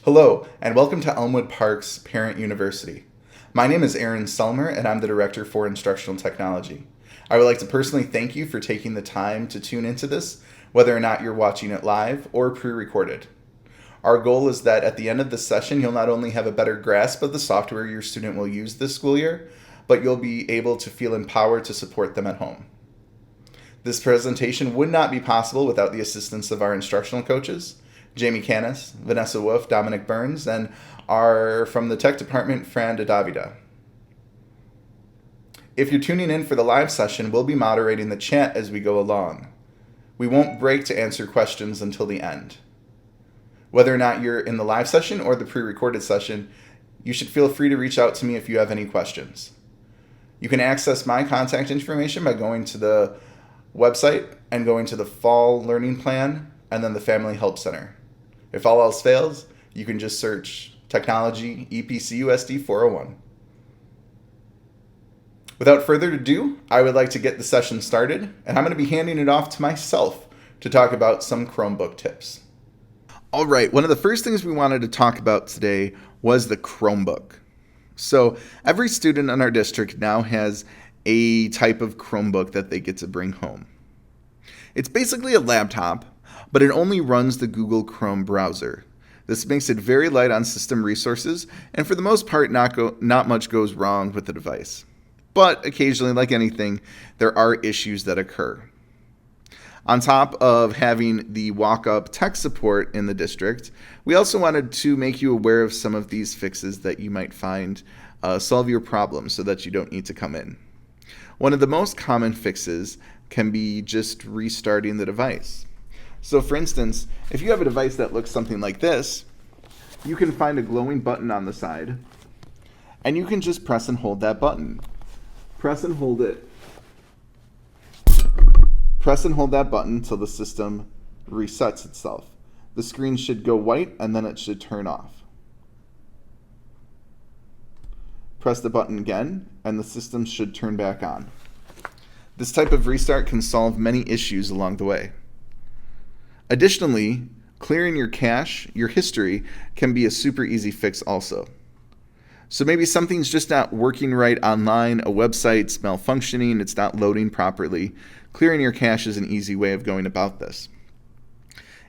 Hello, and welcome to Elmwood Park's Parent University. My name is Aaron Selmer, and I'm the Director for Instructional Technology. I would like to personally thank you for taking the time to tune into this, whether or not you're watching it live or pre-recorded. Our goal is that at the end of this session, you'll not only have a better grasp of the software your student will use this school year, but you'll be able to feel empowered to support them at home. This presentation would not be possible without the assistance of our instructional coaches, Jamie Canis, Vanessa Wolf, Dominic Burns, and our from the tech department, Fran de Davida. If you're tuning in for the live session, we'll be moderating the chat as we go along. We won't break to answer questions until the end. Whether or not you're in the live session or the pre-recorded session, you should feel free to reach out to me if you have any questions. You can access my contact information by going to the website and going to the Fall Learning Plan and then the Family Help Center. If all else fails, you can just search Technology EPCUSD 401. Without further ado, I would like to get the session started, and I'm going to be handing it off to myself to talk about some Chromebook tips. All right, one of the first things we wanted to talk about today was the Chromebook. So every student in our district now has a type of Chromebook that they get to bring home. It's basically a laptop, but it only runs the Google Chrome browser. This makes it very light on system resources, and for the most part, not much goes wrong with the device. But occasionally, like anything, there are issues that occur. On top of having the walk-up tech support in the district, we also wanted to make you aware of some of these fixes that you might find solve your problem so that you don't need to come in. One of the most common fixes can be just restarting the device. So for instance, if you have a device that looks something like this, you can find a glowing button on the side, and you can just press and hold that button. Press and hold it. Press and hold that button until the system resets itself. The screen should go white and then it should turn off. Press the button again and the system should turn back on. This type of restart can solve many issues along the way. Additionally, clearing your cache, your history, can be a super easy fix also. So maybe something's just not working right online, a website's malfunctioning, it's not loading properly. Clearing your cache is an easy way of going about this.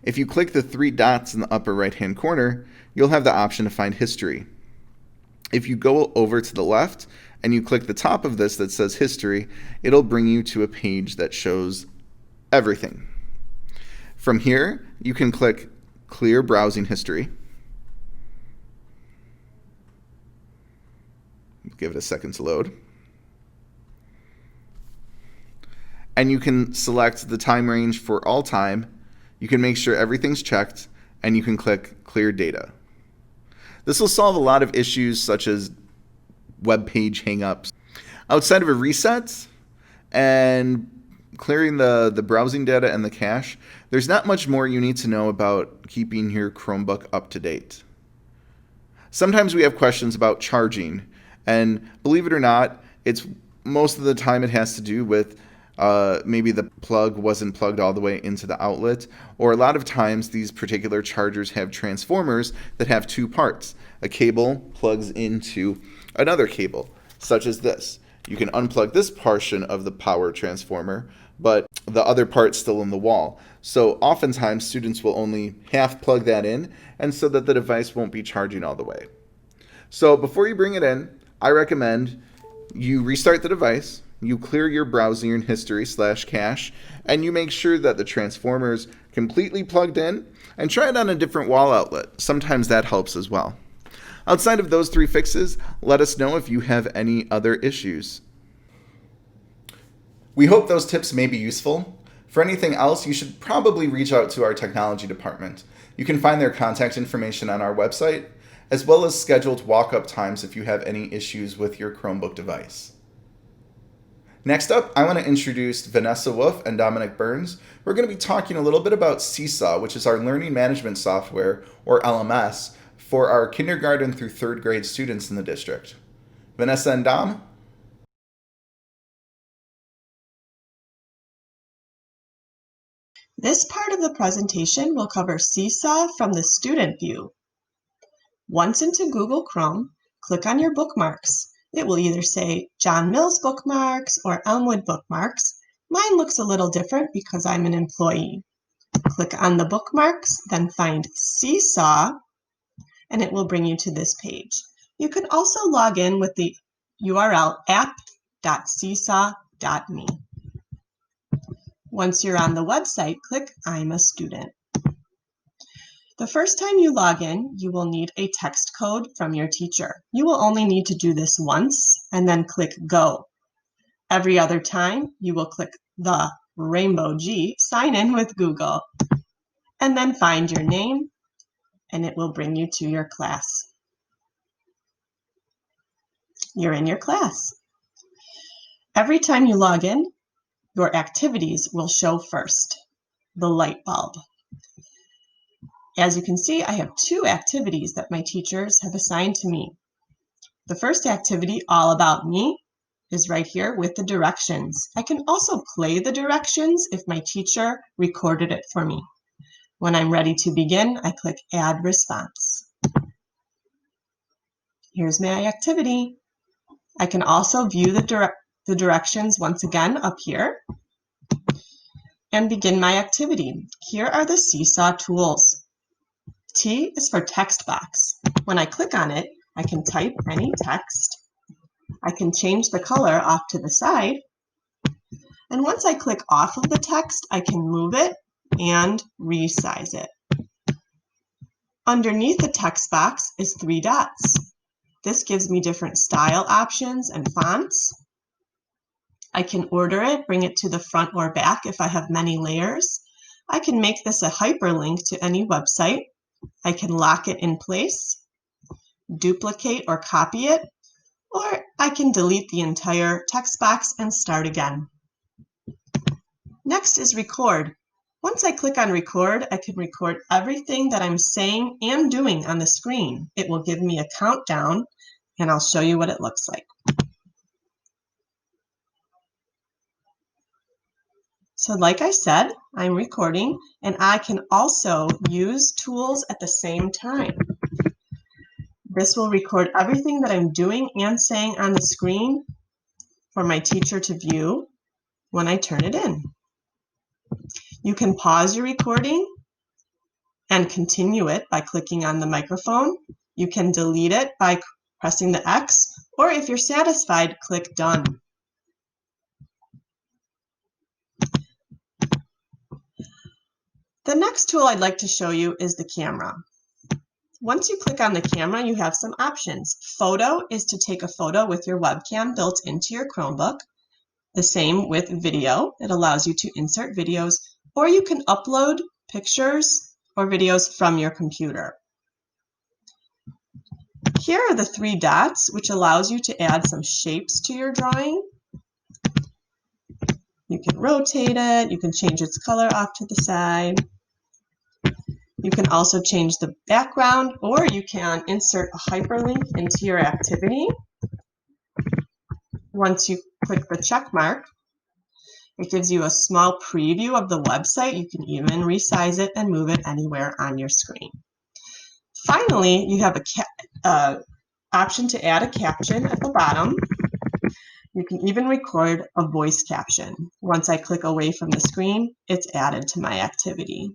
If you click the three dots in the upper right-hand corner, you'll have the option to find history. If you go over to the left and you click the top of this that says history, it'll bring you to a page that shows everything. From here, you can click Clear Browsing History. Give it a second to load. And you can select the time range for all time. You can make sure everything's checked, and you can click Clear Data. This will solve a lot of issues such as web page hangups. Outside of a reset and clearing the browsing data and the cache, there's not much more you need to know about keeping your Chromebook up to date. Sometimes we have questions about charging, and believe it or not, it's most of the time it has to do with maybe the plug wasn't plugged all the way into the outlet, or a lot of times these particular chargers have transformers that have two parts. A cable plugs into another cable, such as this. You can unplug this portion of the power transformer, but the other part's still in the wall. So oftentimes students will only half plug that in, and so that the device won't be charging all the way. So before you bring it in, I recommend you restart the device, you clear your browsing and history / cache, and you make sure that the transformer is completely plugged in, and try it on a different wall outlet. Sometimes that helps as well. Outside of those three fixes, let us know if you have any other issues. We hope those tips may be useful. For anything else, you should probably reach out to our technology department. You can find their contact information on our website, as well as scheduled walk-up times if you have any issues with your Chromebook device. Next up, I want to introduce Vanessa Wolf and Dominic Burns. We're going to be talking a little bit about Seesaw, which is our learning management software, or LMS, for our kindergarten through third grade students in the district. Vanessa and Dom? This part of the presentation will cover Seesaw from the student view. Once into Google Chrome, click on your bookmarks. It will either say John Mills Bookmarks or Elmwood Bookmarks. Mine looks a little different because I'm an employee. Click on the bookmarks, then find Seesaw, and it will bring you to this page. You can also log in with the URL app.seesaw.me. Once you're on the website, click I'm a student. The first time you log in, you will need a text code from your teacher. You will only need to do this once and then click Go. Every other time, you will click the rainbow G, sign in with Google, and then find your name, and it will bring you to your class. You're in your class. Every time you log in, your activities will show first, the light bulb. As you can see, I have 2 activities that my teachers have assigned to me. The first activity, All About Me, is right here with the directions. I can also play the directions if my teacher recorded it for me. When I'm ready to begin, I click Add Response. Here's my activity. I can also view the directions once again up here and begin my activity. Here are the Seesaw tools. T is for text box. When I click on it, I can type any text. I can change the color off to the side. And once I click off of the text, I can move it and resize it. Underneath the text box is 3 dots. This gives me different style options and fonts. I can order it, bring it to the front or back if I have many layers. I can make this a hyperlink to any website. I can lock it in place, duplicate or copy it, or I can delete the entire text box and start again. Next is record. Once I click on record, I can record everything that I'm saying and doing on the screen. It will give me a countdown, and I'll show you what it looks like. So like I said, I'm recording, and I can also use tools at the same time. This will record everything that I'm doing and saying on the screen for my teacher to view when I turn it in. You can pause your recording and continue it by clicking on the microphone. You can delete it by pressing the X, or if you're satisfied, click Done. The next tool I'd like to show you is the camera. Once you click on the camera, you have some options. Photo is to take a photo with your webcam built into your Chromebook. The same with video. It allows you to insert videos, or you can upload pictures or videos from your computer. Here are the 3 dots, which allows you to add some shapes to your drawing. You can rotate it, you can change its color off to the side. You can also change the background, or you can insert a hyperlink into your activity. Once you click the check mark, it gives you a small preview of the website. You can even resize it and move it anywhere on your screen. Finally, you have an option to add a caption at the bottom. You can even record a voice caption. Once I click away from the screen, it's added to my activity.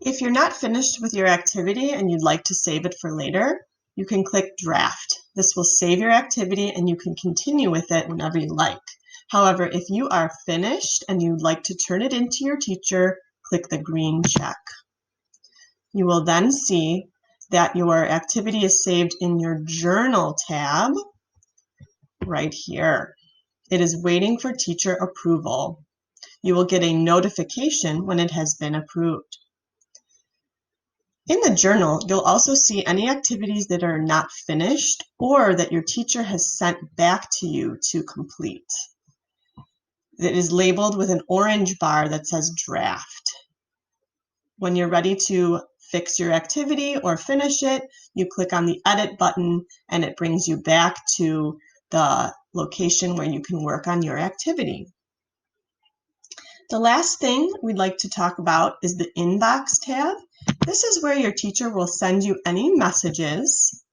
If you're not finished with your activity and you'd like to save it for later, you can click Draft. This will save your activity and you can continue with it whenever you like. However, if you are finished and you'd like to turn it into your teacher, click the green check. You will then see that your activity is saved in your Journal tab right here. It is waiting for teacher approval. You will get a notification when it has been approved. In the journal, you'll also see any activities that are not finished or that your teacher has sent back to you to complete. It is labeled with an orange bar that says Draft. When you're ready to fix your activity or finish it, you click on the Edit button and it brings you back to the location where you can work on your activity. The last thing we'd like to talk about is the Inbox tab. This is where your teacher will send you any messages,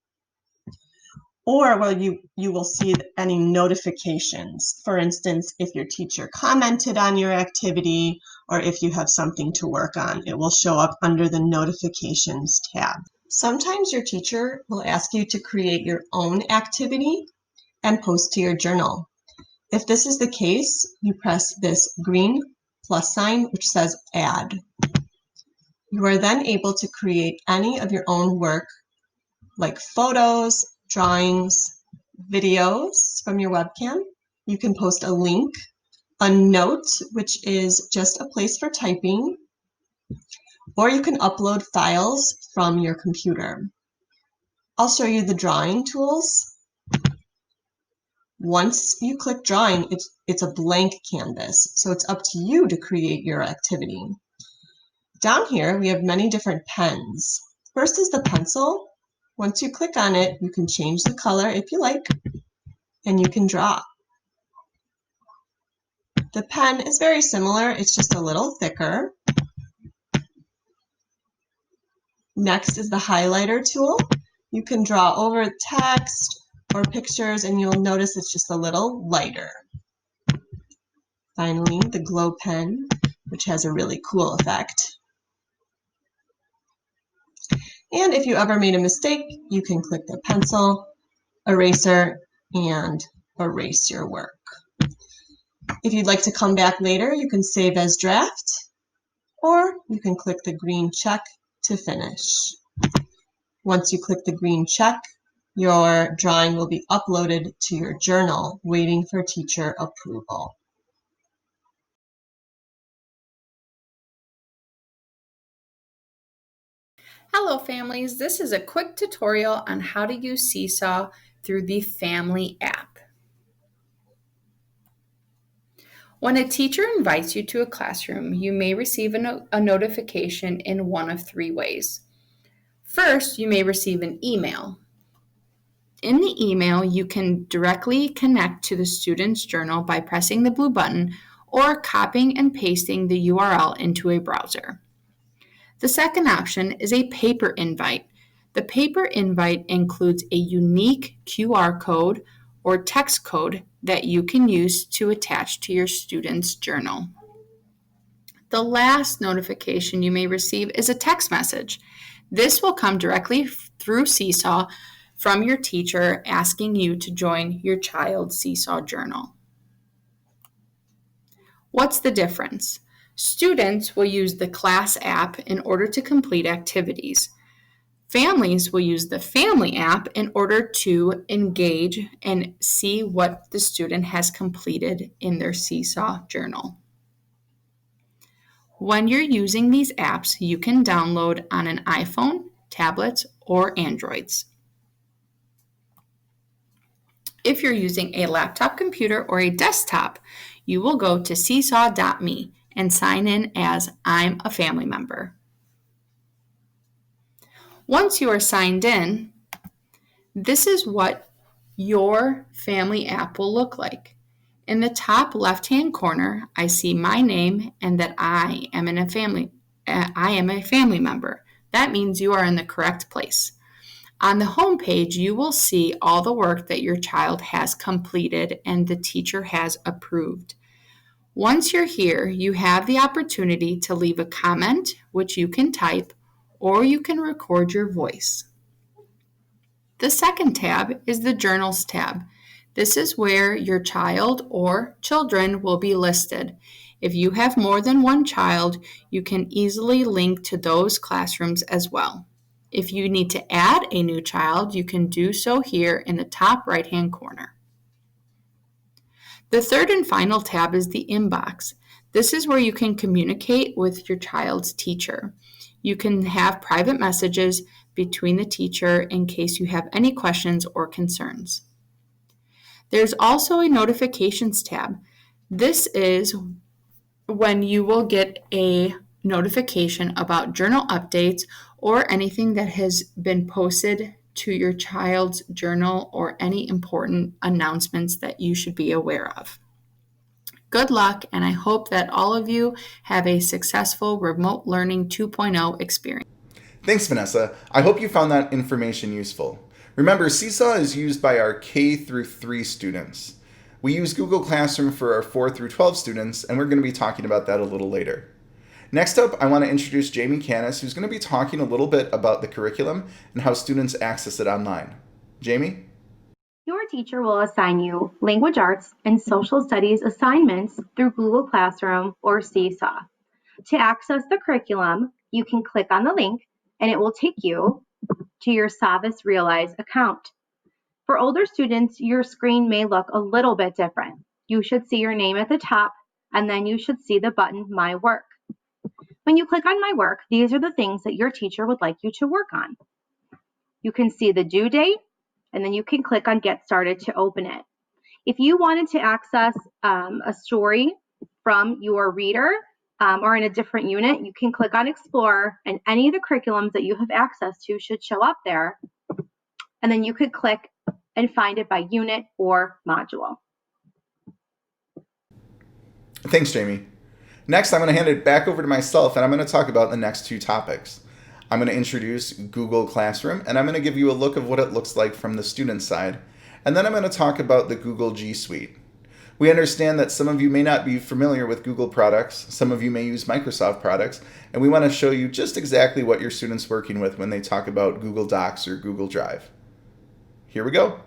or where you will see any notifications. For instance, if your teacher commented on your activity or if you have something to work on, it will show up under the Notifications tab. Sometimes your teacher will ask you to create your own activity and post to your journal. If this is the case, you press this green plus sign which says Add. You are then able to create any of your own work, like photos, drawings, videos from your webcam. You can post a link, a note, which is just a place for typing, or you can upload files from your computer. I'll show you the drawing tools. Once you click drawing, it's a blank canvas, so it's up to you to create your activity. Down here, we have many different pens. First is the pencil. Once you click on it, you can change the color if you like, and you can draw. The pen is very similar, it's just a little thicker. Next is the highlighter tool. You can draw over text or pictures, and you'll notice it's just a little lighter. Finally, the glow pen, which has a really cool effect. And if you ever made a mistake, you can click the pencil, eraser, and erase your work. If you'd like to come back later, you can save as draft, or you can click the green check to finish. Once you click the green check, your drawing will be uploaded to your journal, waiting for teacher approval. Hello families, this is a quick tutorial on how to use Seesaw through the Family app. When a teacher invites you to a classroom, you may receive a notification in one of three ways. First, you may receive an email. In the email, you can directly connect to the student's journal by pressing the blue button or copying and pasting the URL into a browser. The second option is a paper invite. The paper invite includes a unique QR code or text code that you can use to attach to your student's journal. The last notification you may receive is a text message. This will come directly through Seesaw from your teacher asking you to join your child's Seesaw journal. What's the difference? Students will use the class app in order to complete activities. Families will use the Family app in order to engage and see what the student has completed in their Seesaw journal. When you're using these apps, you can download on an iPhone, tablets, or Androids. If you're using a laptop computer or a desktop, you will go to seesaw.me and sign in as I'm a family member. Once you are signed in, this is what your Family app will look like. In the top left-hand corner, I see my name and that I am a family member. That means you are in the correct place. On the home page, you will see all the work that your child has completed and the teacher has approved. Once you're here, you have the opportunity to leave a comment, which you can type, or you can record your voice. The second tab is the Journals tab. This is where your child or children will be listed. If you have more than one child, you can easily link to those classrooms as well. If you need to add a new child, you can do so here in the top right-hand corner. The third and final tab is the Inbox. This is where you can communicate with your child's teacher. You can have private messages between the teacher in case you have any questions or concerns. There's also a Notifications tab. This is when you will get a notification about journal updates or anything that has been posted to your child's journal or any important announcements that you should be aware of. Good luck, and I hope that all of you have a successful Remote Learning 2.0 experience. Thanks, Vanessa. I hope you found that information useful. Remember, Seesaw is used by our K through 3 students. We use Google Classroom for our 4 through 12 students, and we're going to be talking about that a little later. Next up, I want to introduce Jamie Canis, who's going to be talking a little bit about the curriculum and how students access it online. Jamie? Your teacher will assign you language arts and social studies assignments through Google Classroom or Seesaw. To access the curriculum, you can click on the link and it will take you to your Savvis Realize account. For older students, your screen may look a little bit different. You should see your name at the top and then you should see the button My Work. When you click on My Work, these are the things that your teacher would like you to work on. You can see the due date, and then you can click on Get Started to open it. If you wanted to access a story from your reader or in a different unit, you can click on Explore, and any of the curriculums that you have access to should show up there. And then you could click and find it by unit or module. Thanks, Jamie. Next, I'm going to hand it back over to myself, and I'm going to talk about the next 2 topics. I'm going to introduce Google Classroom, and I'm going to give you a look of what it looks like from the student side. And then I'm going to talk about the Google GSuite. We understand that some of you may not be familiar with Google products, some of you may use Microsoft products, and we want to show you just exactly what your student's working with when they talk about Google Docs or Google Drive. Here we go.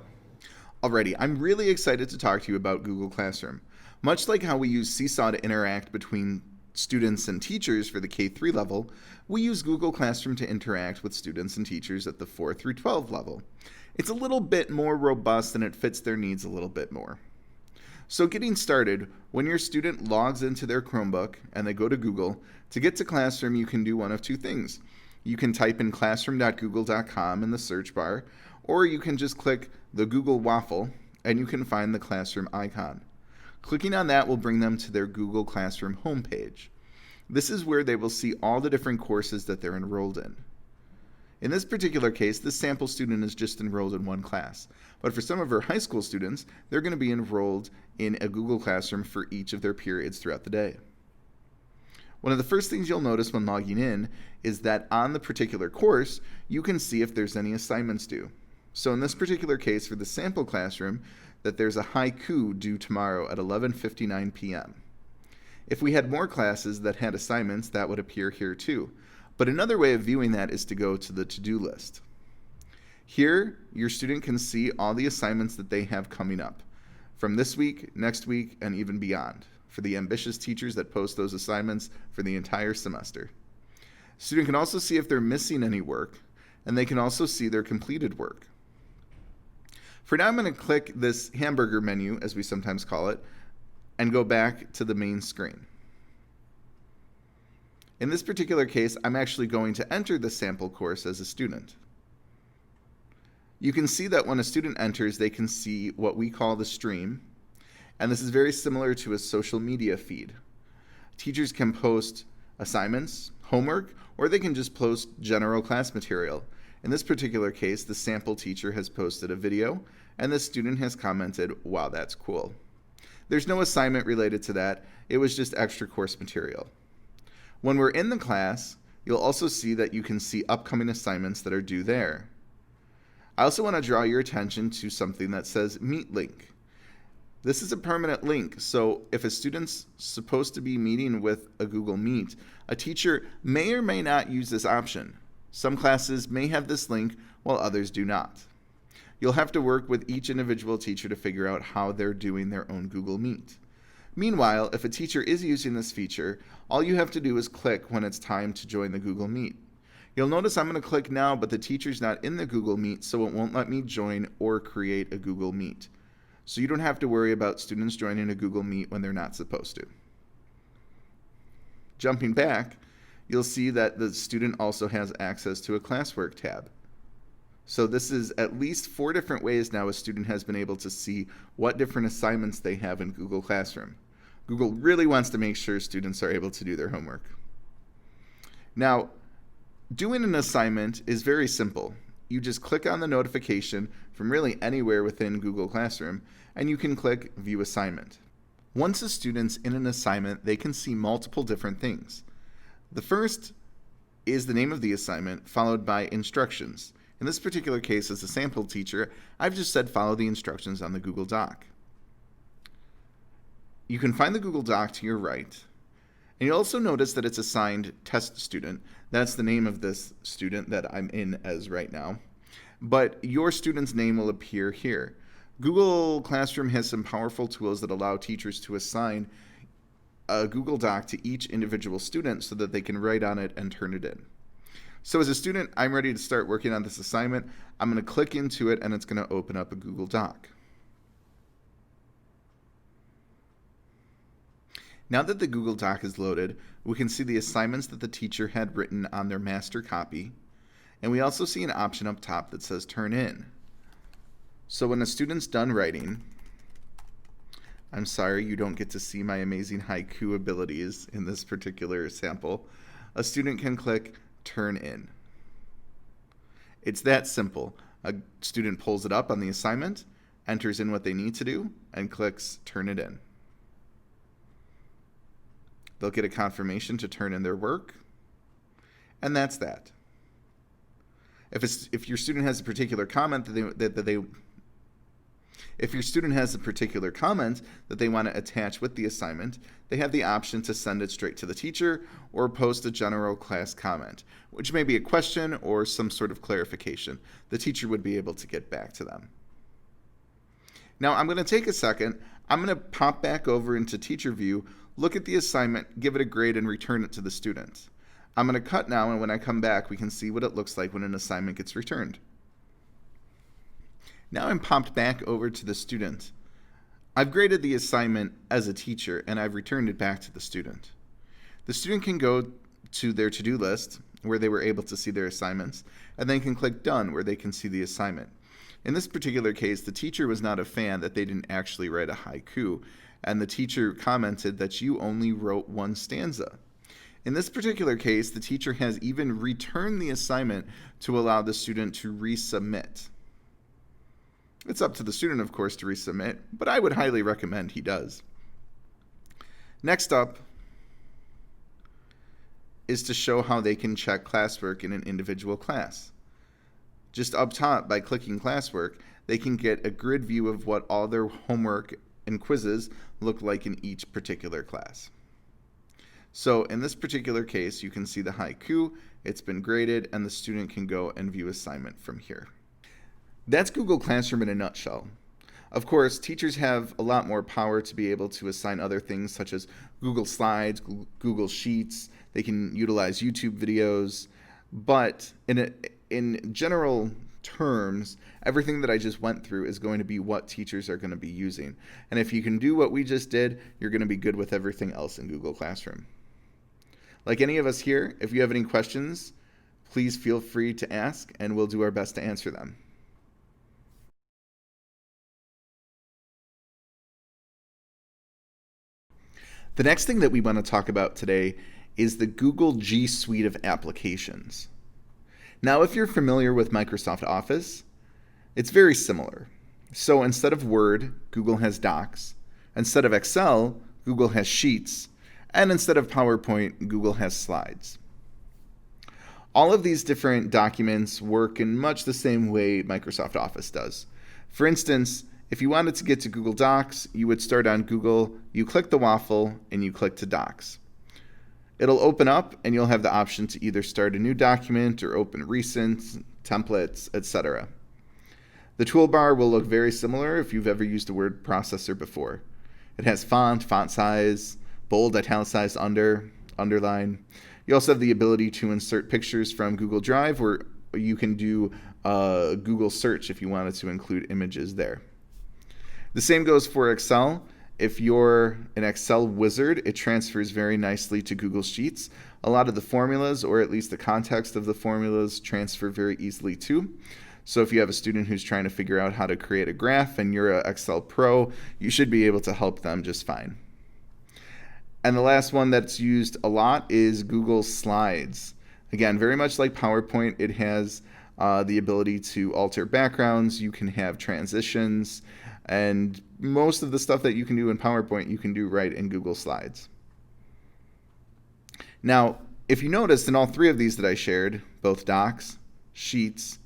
Alrighty, I'm really excited to talk to you about Google Classroom. Much like how we use Seesaw to interact between students and teachers for the K-3 level, we use Google Classroom to interact with students and teachers at the 4 through 12 level. It's a little bit more robust and it fits their needs a little bit more. So getting started, when your student logs into their Chromebook and they go to Google, to get to Classroom you can do one of 2 things. You can type in classroom.google.com in the search bar, or you can just click the Google waffle and you can find the Classroom icon. Clicking on that will bring them to their Google Classroom homepage. This is where they will see all the different courses that they're enrolled in. In this particular case, this sample student is just enrolled in one class. But for some of our high school students, they're going to be enrolled in a Google Classroom for each of their periods throughout the day. One of the first things you'll notice when logging in is that on the particular course, you can see if there's any assignments due. So in this particular case, for the sample classroom, that there's a haiku due tomorrow at 11:59 p.m. If we had more classes that had assignments, that would appear here too. But another way of viewing that is to go to the to-do list. Here, your student can see all the assignments that they have coming up from this week, next week, and even beyond, for the ambitious teachers that post those assignments for the entire semester. Student can also see if they're missing any work, and they can also see their completed work. For now, I'm going to click this hamburger menu, as we sometimes call it, and go back to the main screen. In this particular case, I'm actually going to enter the sample course as a student. You can see that when a student enters, they can see what we call the stream, and this is very similar to a social media feed. Teachers can post assignments, homework, or they can just post general class material. In this particular case, the sample teacher has posted a video, and the student has commented, "Wow, that's cool." There's no assignment related to that. It was just extra course material. When we're in the class, you'll also see that you can see upcoming assignments that are due there. I also want to draw your attention to something that says Meet Link. This is a permanent link, so if a student's supposed to be meeting with a Google Meet, a teacher may or may not use this option. Some classes may have this link while others do not. You'll have to work with each individual teacher to figure out how they're doing their own Google Meet. Meanwhile, if a teacher is using this feature, all you have to do is click when it's time to join the Google Meet. You'll notice I'm going to click now, but the teacher's not in the Google Meet, so it won't let me join or create a Google Meet. So you don't have to worry about students joining a Google Meet when they're not supposed to. Jumping back, you'll see that the student also has access to a classwork tab. So this is at least 4 different ways now a student has been able to see what different assignments they have in Google Classroom. Google really wants to make sure students are able to do their homework. Now, doing an assignment is very simple. You just click on the notification from really anywhere within Google Classroom, and you can click View Assignment. Once a student's in an assignment, they can see multiple different things. The first is the name of the assignment followed by instructions. In this particular case, as a sample teacher, I've just said follow the instructions on the Google Doc. You can find the Google Doc to your right, and you'll also notice that it's assigned test student. That's the name of this student that I'm in as right now. But your student's name will appear here. Google Classroom has some powerful tools that allow teachers to assign a Google Doc to each individual student so that they can write on it and turn it in. So as a student, I'm ready to start working on this assignment. I'm going to click into it and it's going to open up a Google Doc. Now that the Google Doc is loaded, we can see the assignments that the teacher had written on their master copy, and we also see an option up top that says Turn In. So when a student's done writing, I'm sorry you don't get to see my amazing haiku abilities in this particular sample, a student can click Turn In. It's that simple. A student pulls it up on the assignment, enters in what they need to do, and clicks Turn It In. They'll get a confirmation to turn in their work, and that's that. If your student has a particular comment if your student has a particular comment that they want to attach with the assignment, they have the option to send it straight to the teacher or post a general class comment, which may be a question or some sort of clarification. The teacher would be able to get back to them. Now I'm going to take a second. I'm going to pop back over into Teacher View, look at the assignment, give it a grade, and return it to the student. I'm going to cut now, and when I come back, we can see what it looks like when an assignment gets returned. Now I'm popped back over to the student. I've graded the assignment as a teacher, and I've returned it back to the student. The student can go to their to-do list, where they were able to see their assignments, and then can click Done, where they can see the assignment. In this particular case, the teacher was not a fan that they didn't actually write a haiku, and the teacher commented that you only wrote one stanza. In this particular case, the teacher has even returned the assignment to allow the student to resubmit. It's up to the student, of course, to resubmit, but I would highly recommend he does. Next up is to show how they can check classwork in an individual class. Just up top, by clicking classwork, they can get a grid view of what all their homework and quizzes look like in each particular class. So in this particular case, you can see the haiku, it's been graded, and the student can go and view assignment from here. That's Google Classroom in a nutshell. Of course, teachers have a lot more power to be able to assign other things such as Google Slides, Google Sheets. They can utilize YouTube videos, but in general terms, everything that I just went through is going to be what teachers are going to be using. And if you can do what we just did, you're going to be good with everything else in Google Classroom. Like any of us here, if you have any questions, please feel free to ask, and we'll do our best to answer them. The next thing that we want to talk about today is the Google GSuite of applications. Now, if you're familiar with Microsoft Office, it's very similar. So instead of Word, Google has Docs. Instead of Excel, Google has Sheets. And instead of PowerPoint, Google has Slides. All of these different documents work in much the same way Microsoft Office does. For instance, if you wanted to get to Google Docs, you would start on Google, you click the waffle, and you click to Docs. It'll open up, and you'll have the option to either start a new document or open recent, templates, etc. The toolbar will look very similar if you've ever used a word processor before. It has font size, bold, italicized, underline. You also have the ability to insert pictures from Google Drive, or you can do a Google search if you wanted to include images there. The same goes for Excel. If you're an Excel wizard, it transfers very nicely to Google Sheets. A lot of the formulas, or at least the context of the formulas, transfer very easily too. So if you have a student who's trying to figure out how to create a graph and you're an Excel pro, you should be able to help them just fine. And the last one that's used a lot is Google Slides. Again, very much like PowerPoint, it has the ability to alter backgrounds. You can have transitions, and most of the stuff that you can do in PowerPoint, you can do right in Google Slides. Now, if you noticed in all three of these that I shared, both docs, sheets,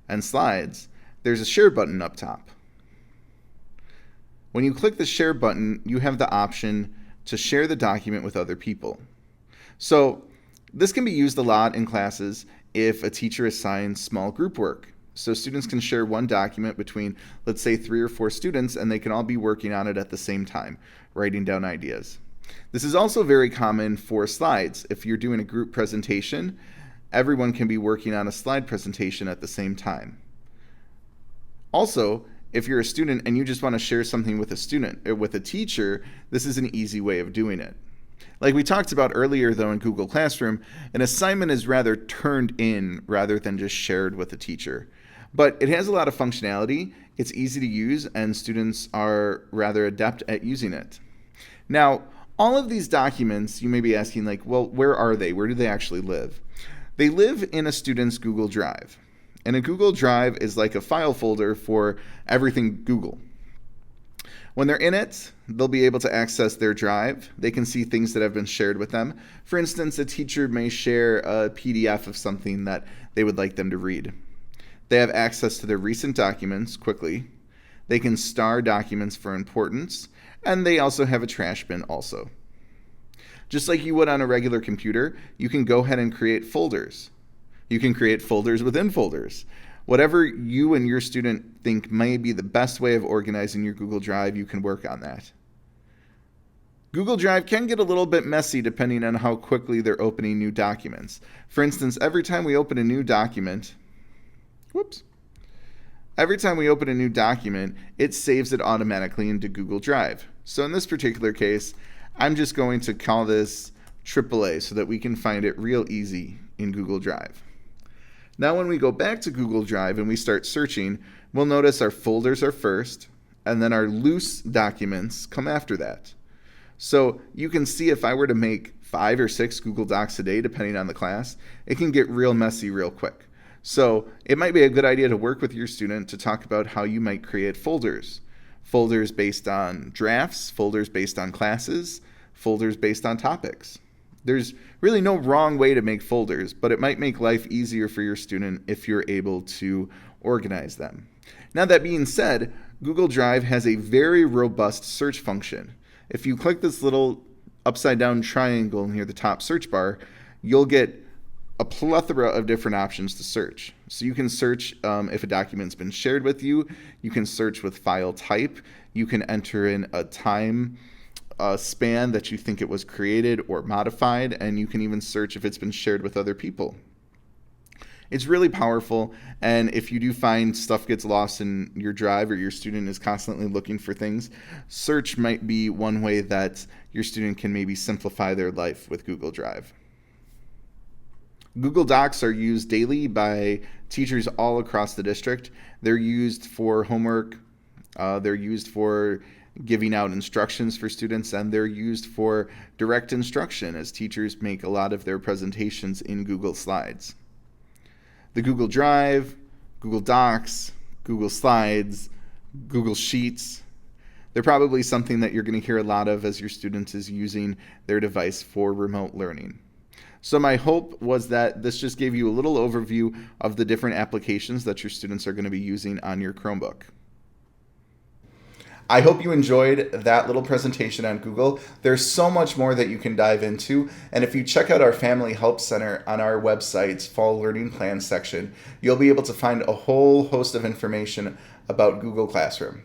and slides, there's a share button up top. When you click the share button, you have the option to share the document with other people. So this can be used a lot in classes if a teacher assigns small group work. So students can share one document between, let's say, 3 or 4 students, and they can all be working on it at the same time, writing down ideas. This is also very common for slides. If you're doing a group presentation, everyone can be working on a slide presentation at the same time. Also, if you're a student and you just want to share something with a student or with a teacher, this is an easy way of doing it. Like we talked about earlier, though, in Google Classroom, an assignment is rather turned in rather than just shared with a teacher. But it has a lot of functionality, it's easy to use, and students are rather adept at using it. Now, all of these documents, you may be asking, like, well, where are they? Where do they actually live? They live in a student's Google Drive. And a Google Drive is like a file folder for everything Google. When they're in it, they'll be able to access their drive. They can see things that have been shared with them. For instance, a teacher may share a PDF of something that they would like them to read. They have access to their recent documents quickly. They can star documents for importance, and they also have a trash bin also. Just like you would on a regular computer, you can go ahead and create folders. You can create folders within folders. Whatever you and your student think may be the best way of organizing your Google Drive, you can work on that. Google Drive can get a little bit messy depending on how quickly they're opening new documents. For instance, every time we open a new document, it saves it automatically into Google Drive. So in this particular case, I'm just going to call this AAA so that we can find it real easy in Google Drive. Now when we go back to Google Drive and we start searching, we'll notice our folders are first, and then our loose documents come after that. So you can see if I were to make 5 or 6 Google Docs a day, depending on the class, it can get real messy real quick. So it might be a good idea to work with your student to talk about how you might create folders. Folders based on drafts, folders based on classes, folders based on topics. There's really no wrong way to make folders, but it might make life easier for your student if you're able to organize them. Now that being said, Google Drive has a very robust search function. If you click this little upside down triangle near the top search bar, you'll get a plethora of different options to search. So you can search if a document's been shared with you. You can search with file type. You can enter in a time span that you think it was created or modified, and you can even search if it's been shared with other people. It's really powerful, and if you do find stuff gets lost in your drive or your student is constantly looking for things, search might be one way that your student can maybe simplify their life with Google Drive. Google Docs are used daily by teachers all across the district. They're used for homework, they're used for giving out instructions for students, and they're used for direct instruction as teachers make a lot of their presentations in Google Slides. The Google Drive, Google Docs, Google Slides, Google Sheets, they're probably something that you're going to hear a lot of as your student is using their device for remote learning. So my hope was that this just gave you a little overview of the different applications that your students are going to be using on your Chromebook. I hope you enjoyed that little presentation on Google. There's so much more that you can dive into, and if you check out our Family Help Center on our website's Fall Learning Plan section, you'll be able to find a whole host of information about Google Classroom.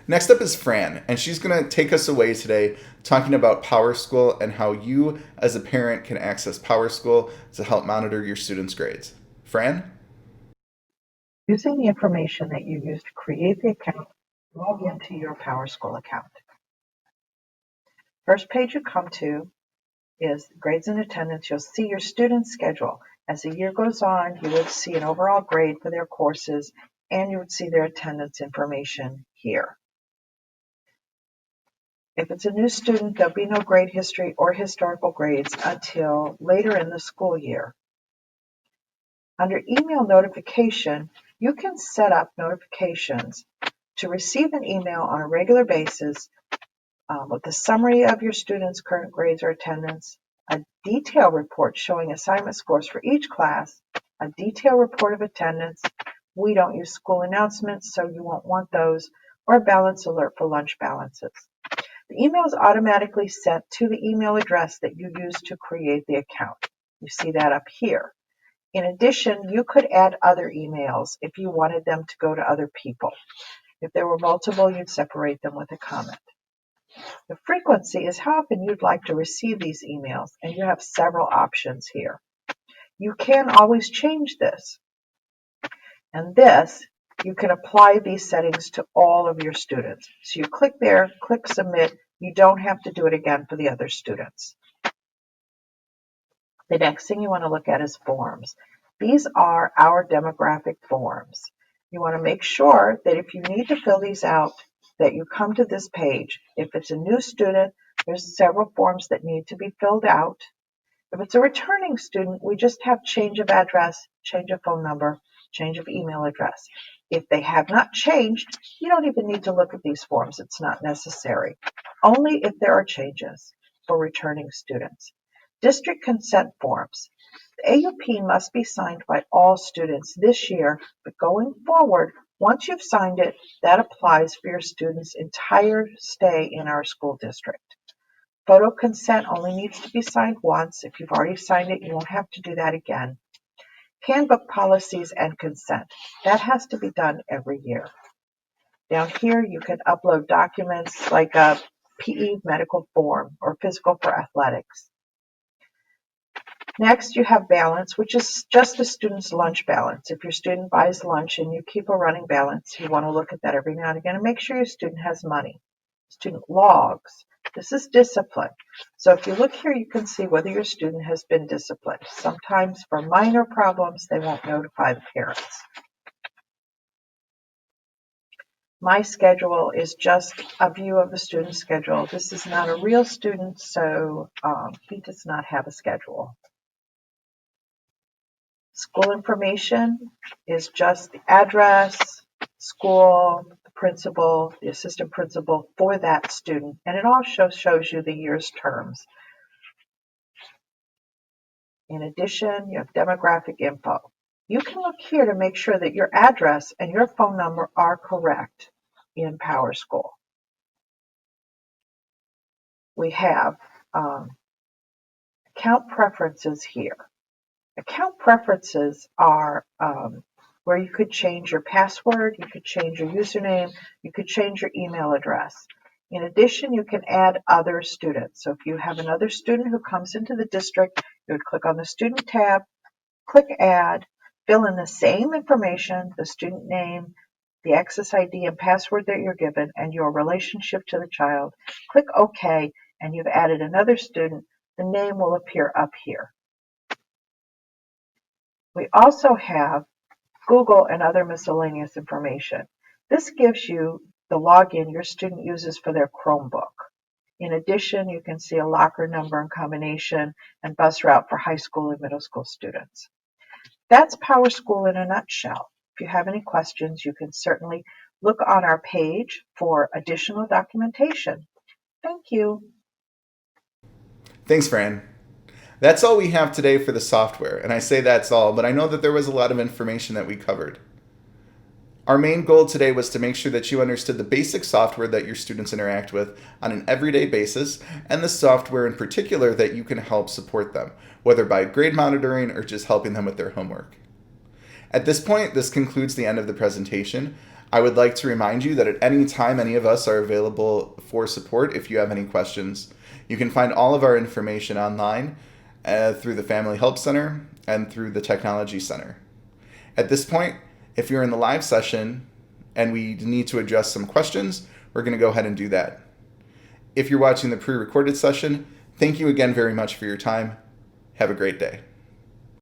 Next up is Fran, and she's going to take us away today talking about Powerschool and how you as a parent can access Powerschool to help monitor your students' grades. Fran? Using the information that you use to create the account, log into your Powerschool account. First page you come to is grades and attendance. You'll see your student's schedule. As the year goes on, you would see an overall grade for their courses, and you would see their attendance information here. If it's a new student, there'll be no grade history or historical grades until later in the school year. Under email notification, you can set up notifications to receive an email on a regular basis with a summary of your students' current grades or attendance, a detailed report showing assignment scores for each class, a detailed report of attendance. We don't use school announcements, so you won't want those, or a balance alert for lunch balances. The email is automatically sent to the email address that you used to create the account. You see that up here. In addition, you could add other emails if you wanted them to go to other people. If there were multiple, you'd separate them with a comment. The frequency is how often you'd like to receive these emails, and you have several options here. You can always change this. And this, you can apply these settings to all of your students. So you click there, click submit. You don't have to do it again for the other students. The next thing you want to look at is forms. These are our demographic forms. You want to make sure that if you need to fill these out, that you come to this page. If it's a new student, there's several forms that need to be filled out. If it's a returning student, we just have change of address, change of phone number, change of email address. If they have not changed, you don't even need to look at these forms. It's not necessary. Only if there are changes for returning students. District consent forms. The AUP must be signed by all students this year, but going forward, once you've signed it, that applies for your students' entire stay in our school district. Photo consent only needs to be signed once. If you've already signed it, you won't have to do that again. Handbook policies and consent. That has to be done every year. Down here, you can upload documents like a PE medical form or physical for athletics. Next, you have balance, which is just the student's lunch balance. If your student buys lunch and you keep a running balance, you want to look at that every now and again and make sure your student has money. Student logs. This is discipline. So if you look here, you can see whether your student has been disciplined. Sometimes for minor problems, they won't notify the parents. My schedule is just a view of the student's schedule. This is not a real student, so he does not have a schedule. School information is just the address, school, the principal, the assistant principal for that student, and it also shows you the year's terms. In addition, you have demographic info. You can look here to make sure that your address and your phone number are correct in Powerschool. We have account preferences here. Account preferences are where you could change your password, you could change your username, you could change your email address. In addition, you can add other students. So if you have another student who comes into the district, you would click on the student tab, click add, fill in the same information, the student name, the access ID and password that you're given, and your relationship to the child. Click OK, and you've added another student. The name will appear up here. We also have Google and other miscellaneous information. This gives you the login your student uses for their Chromebook. In addition, you can see a locker number and combination and bus route for high school and middle school students. That's Powerschool in a nutshell. If you have any questions, you can certainly look on our page for additional documentation. Thank you. Thanks, Fran. That's all we have today for the software, and I say that's all, but I know that there was a lot of information that we covered. Our main goal today was to make sure that you understood the basic software that your students interact with on an everyday basis, and the software in particular that you can help support them, whether by grade monitoring or just helping them with their homework. At this point, this concludes the end of the presentation. I would like to remind you that at any time, any of us are available for support if you have any questions. You can find all of our information online through the Family Help Center and through the Technology Center. At this point, if you're in the live session and we need to address some questions, we're going to go ahead and do that. If you're watching the pre-recorded session, thank you again very much for your time. Have a great day.